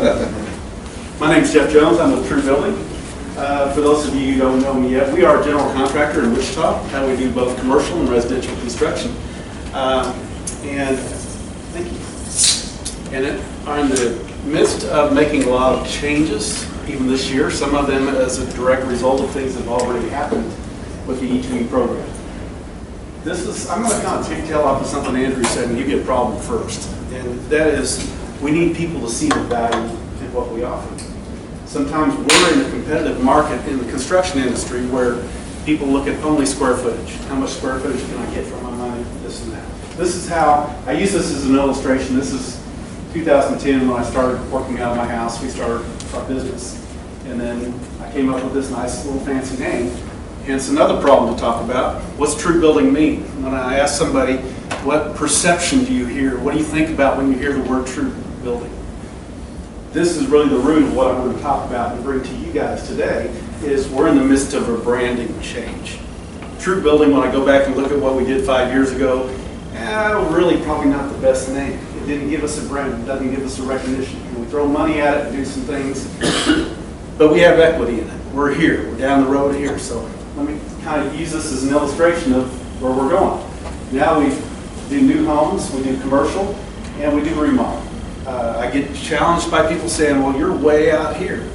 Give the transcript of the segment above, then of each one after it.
My name is Jeff Jones. I'm with True Building. For those of you who don't know me yet, we are a general contractor in Wichita. We do both commercial and residential construction. And thank you. And are in the midst of making a lot of changes, even this year. Some of them as a direct result of things that have already happened with the E2E program. I'm going to kind of take tail off of something Andrew said and give you a problem first. And that is, we need people to see the value in what we offer. Sometimes we're in a competitive market in the construction industry where people look at only square footage. How much square footage can I get for my money? This and that. This is how, I use this as an illustration. This is 2010 when I started working out of my house. We started our business. And then I came up with this nice little fancy name. And it's another problem to talk about. What's true building mean? When I ask somebody, what perception do you hear? What do you think about when you hear the word true building? This is really the root of what I'm going to talk about and bring to you guys today, is we're in the midst of a branding change. True building, when I go back and look at what we did 5 years ago, really probably not the best name. It didn't give us a brand, it doesn't give us a recognition. We throw money at it and do some things, but we have equity in it. We're here, we're down the road here. So let me kind of use this as an illustration of where we're going. Now we do new homes, we do commercial, and we do remodel. I get challenged by people saying, well, you're way out here.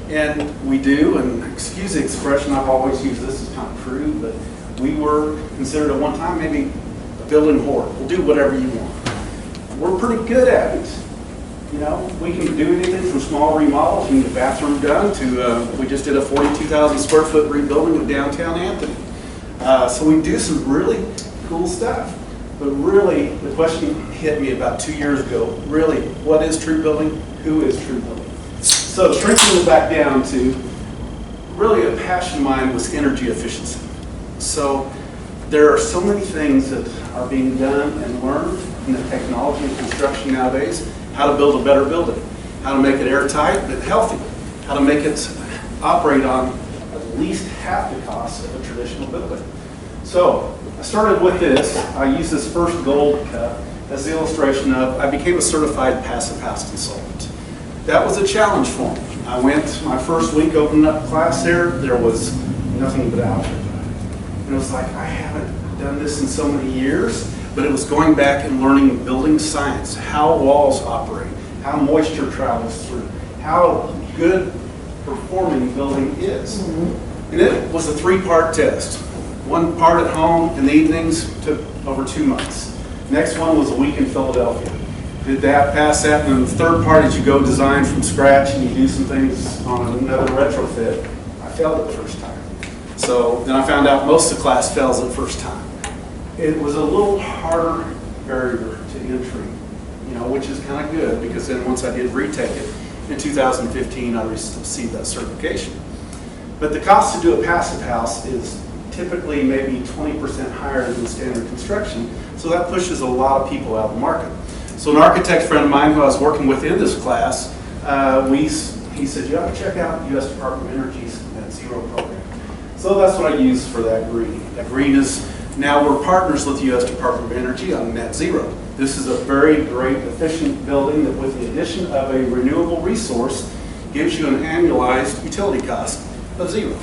And we do, and excuse the expression, I've always used this as kind of crude, but we were considered at one time maybe a building whore. We'll do whatever you want. We're pretty good at it. You know, we can do anything from small remodels, you can get a bathroom done, to we just did a 42,000 square foot rebuilding of downtown Anthony. So we do some really cool stuff. But really, the question hit me about 2 years ago. Really, what is true building? Who is true building? So shrinking it back down to, really a passion of mine was energy efficiency. So there are so many things that are being done and learned in the technology and construction nowadays. How to build a better building, how to make it airtight but healthy, how to make it operate on at least half the cost of a traditional building. So I started with this. I used this first gold cup as the illustration of, I became a certified passive house consultant. That was a challenge for me. I went my first week opening up class there was nothing but algebra. And it was like, I haven't done this in so many years, but it was going back and learning building science, how walls operate, how moisture travels through, how good performing building is. And it was a 3-part test. One part at home in the evenings took over 2 months. Next one was a week in Philadelphia. Did that, pass that, and then the third part is you go design from scratch and you do some things on another retrofit. I failed it the first time. So then I found out most of the class fails it the first time. It was a little harder barrier to entry, which is kind of good, because then once I did retake it in 2015, I received that certification. But the cost to do a passive house is typically maybe 20% higher than standard construction, so that pushes a lot of people out of the market. So an architect friend of mine who I was working with in this class, he said, you have to check out the U.S. Department of Energy's Net Zero program. So that's what I use for that green. That green is, now we're partners with the U.S. Department of Energy on Net Zero. This is a very great, efficient building that, with the addition of a renewable resource, gives you an annualized utility cost of zero.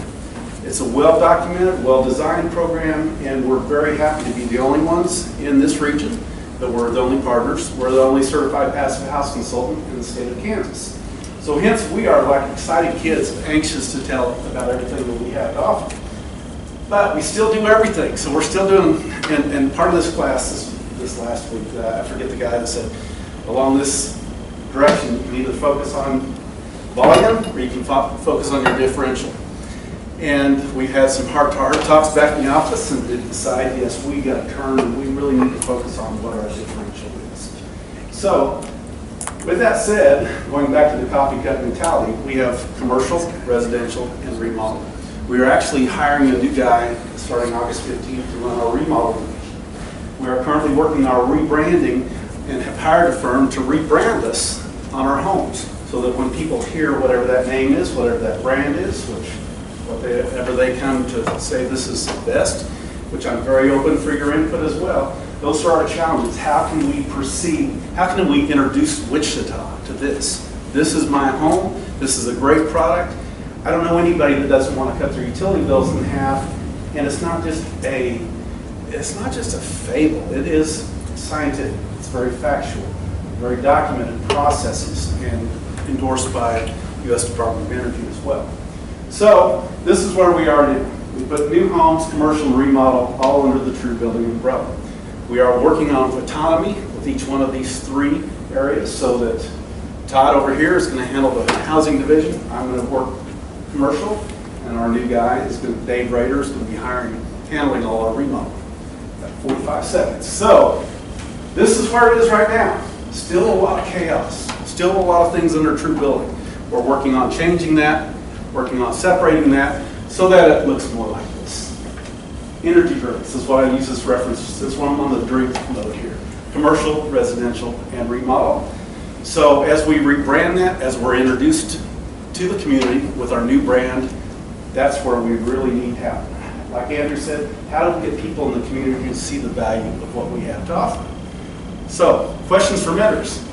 It's a well-documented, well-designed program, and we're very happy to be the only ones in this region, that we're the only partners. We're the only certified passive house consultant in the state of Kansas. So hence, we are like excited kids, anxious to tell about everything that we have to offer. But we still do everything, so we're still doing, and part of this class this last week, I forget the guy that said, along this direction, you can either focus on volume or you can focus on your differential. And we've had some heart-to-heart talks back in the office and did decide, yes, we got to turn and we really need to focus on what our differential is. So, with that said, going back to the coffee cup mentality, we have commercial, residential, and remodel. We are actually hiring a new guy starting August 15th to run our remodel division. We are currently working our rebranding and have hired a firm to rebrand us on our homes, so that when people hear whatever that name is, whatever that brand is, whatever they come to say this is the best, which I'm very open for your input as well, those are our challenges. How can we proceed? How can we introduce Wichita to this? this is my home, this is a great product. I don't know anybody that doesn't want to cut their utility bills in half, and it's not just a fable, it is scientific, it's very factual, very documented processes, and endorsed by U.S. Department of Energy as well. So this is where we are now. We put new homes, commercial, and remodel all under the True Building umbrella. We are working on autonomy with each one of these 3 areas, so that Todd over here is going to handle the housing division. I'm going to work commercial, and our new guy is going to, Dave Rader, is going to be handling all our remodel. Got 45 seconds. So this is where it is right now. Still a lot of chaos. Still a lot of things under True Building. We're working on changing that, working on separating that, so that it looks more like this. Energy drink. This is why I use this reference. This one I'm on the drink mode here. Commercial, residential, and remodel. So as we rebrand that, as we're introduced to the community with our new brand, that's where we really need help. Like Andrew said, how do we get people in the community to see the value of what we have to offer? So, questions for mentors.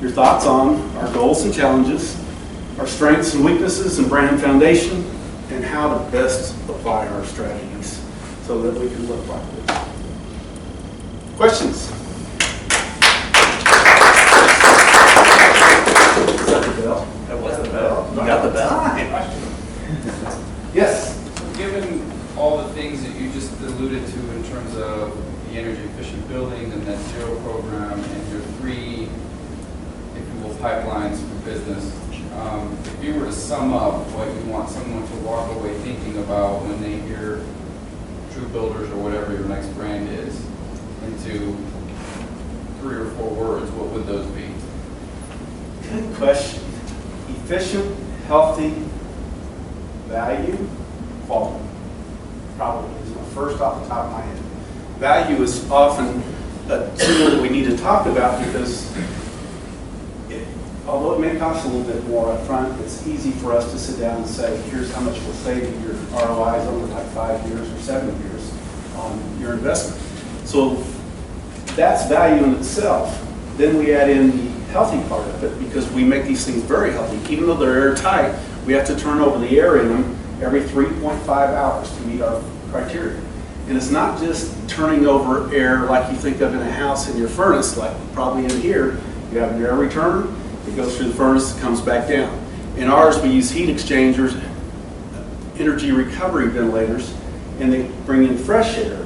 Your thoughts on our goals and challenges, our strengths and weaknesses and brand foundation, and how to best apply our strategies so that we can look like this. Questions? Is that the bell? That was the bell. You got the bell. Yes. So given all the things that you just alluded to in terms of the energy efficient buildings and net zero program and your 3, if you will, pipelines for business, if you were to sum up what you want someone to walk away thinking about when they hear True Builders or whatever your next brand is into 3 or 4 words, what would those be? Good question. Efficient, healthy, value, quality. Probably is my first off the top of my head. Value is often a tool that we need to talk about because although it may cost a little bit more up front, it's easy for us to sit down and say, here's how much we'll save you. Your ROI is over like 5 years or 7 years on your investment. So that's value in itself. Then we add in the healthy part of it because we make these things very healthy. Even though they're airtight, we have to turn over the air in them every 3.5 hours to meet our criteria. And it's not just turning over air like you think of in a house in your furnace, like probably in here. You have your air return, it goes through the furnace, it comes back down. In ours, we use heat exchangers, energy recovery ventilators, and they bring in fresh air.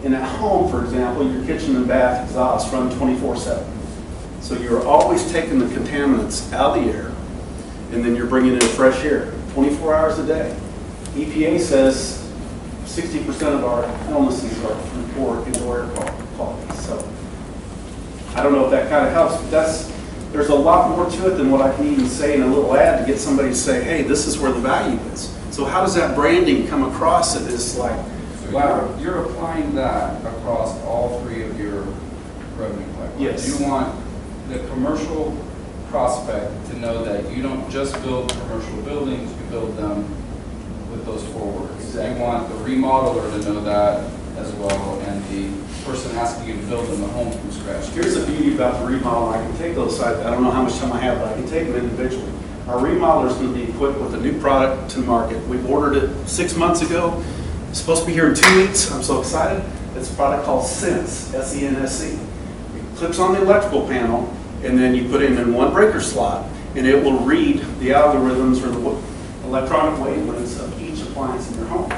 In a home, for example, your kitchen and bath exhaust run 24/7. So you're always taking the contaminants out of the air, and then you're bringing in fresh air 24 hours a day. EPA says 60% of our illnesses are from poor indoor air quality. So I don't know if that kind of helps, but there's a lot more to it than what I can even say in a little ad to get somebody to say, hey, this is where the value is. So how does that branding come across? It is like, So wow. you're applying that across all 3 of your revenue pipelines. Yes. You want the commercial prospect to know that you don't just build commercial buildings, you build them with those 4 words. Exactly. You want the remodeler to know that as well, and the person asking you to build them a home from scratch. Here's the beauty about the remodel. I can take those sites. I don't know how much time I have, but I can take them individually. Our remodeler is going to be equipped with a new product to market. We ordered it 6 months ago. It's supposed to be here in 2 weeks. I'm so excited. It's a product called Sense, S-E-N-S-E. It clips on the electrical panel, and then you put it in one breaker slot, and it will read the algorithms or the electronic wavelengths of each appliance in your home.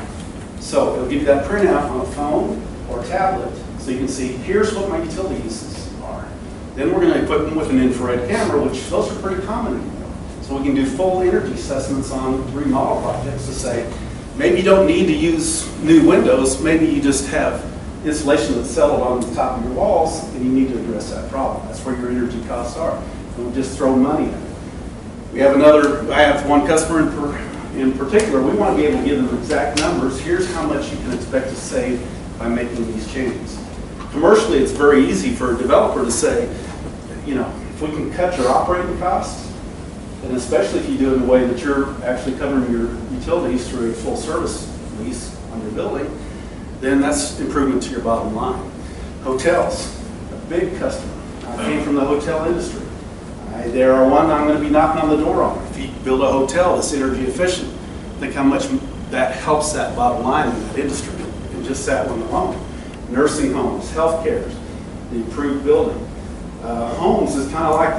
So it'll give you that printout on a phone or a tablet, so you can see, here's what my utility uses are. Then we're going to equip them with an infrared camera, which those are pretty common anymore. So we can do full energy assessments on remodel projects to say, maybe you don't need to use new windows, maybe you just have insulation that's settled on the top of your walls, and you need to address that problem. That's where your energy costs are. Don't just throw money at it. We have I have one customer in particular, we want to be able to give them exact numbers. Here's how much you can expect to save by making these changes. Commercially, it's very easy for a developer to say, if we can cut your operating costs, and especially if you do it in a way that you're actually covering your utilities through a full service lease on your building, then that's improvement to your bottom line. Hotels, a big customer. I came from the hotel industry. I There are one I'm going to be knocking on the door on. If you build a hotel that's energy efficient, think how much that helps that bottom line in that industry, and just that one alone. Nursing homes, healthcare, the improved building. Homes is kind of like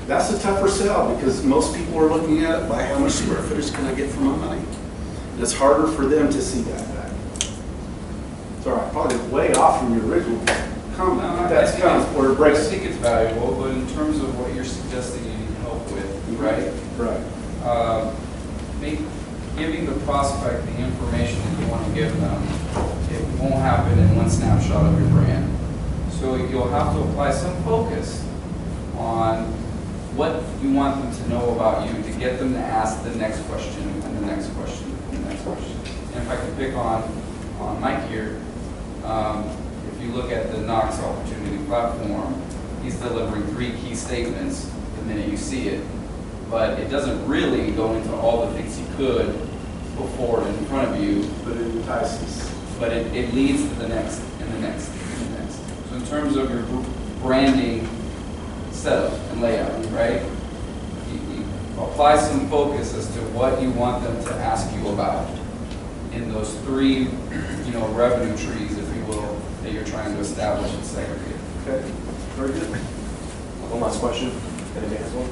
that's a tougher sell because most people are looking at it by how much square footage can I get for my money. And it's harder for them to see that value. It's all right, probably way off from your original comment. No, That's kind of where it I breaks. think it's valuable, but in terms of what you're suggesting you need help with, right? Right. Giving the prospect the information that you want to give them, it won't happen in one snapshot of your brand. So you'll have to apply some focus on what you want them to know about you to get them to ask the next question and the next question and the next question. And if I can pick on Mike here, if you look at the Knox Opportunity Platform, he's delivering 3 key statements the minute you see it, but it doesn't really go into all the things he could before in front of you, But it entices. but it leads to the next and the next and the next. So in terms of your branding setup and layout, right? You apply some focus as to what you want them to ask you about in those 3, revenue trees, if you will, that you're trying to establish and segregate. Okay, very good. One last question. Can I ask one?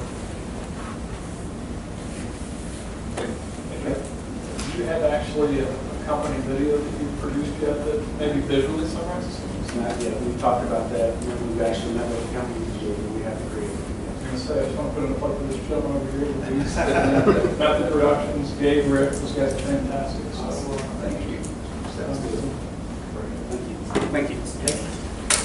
Do you have actually a company video that you produced yet that maybe visually summarizes it? It's not yet. We've talked about that. We've actually met with the company to do it, and we have to create it. I was going to say, I just want to put in a plug for this gentleman over here. Method Productions, Gabe, Rick, those guys are fantastic.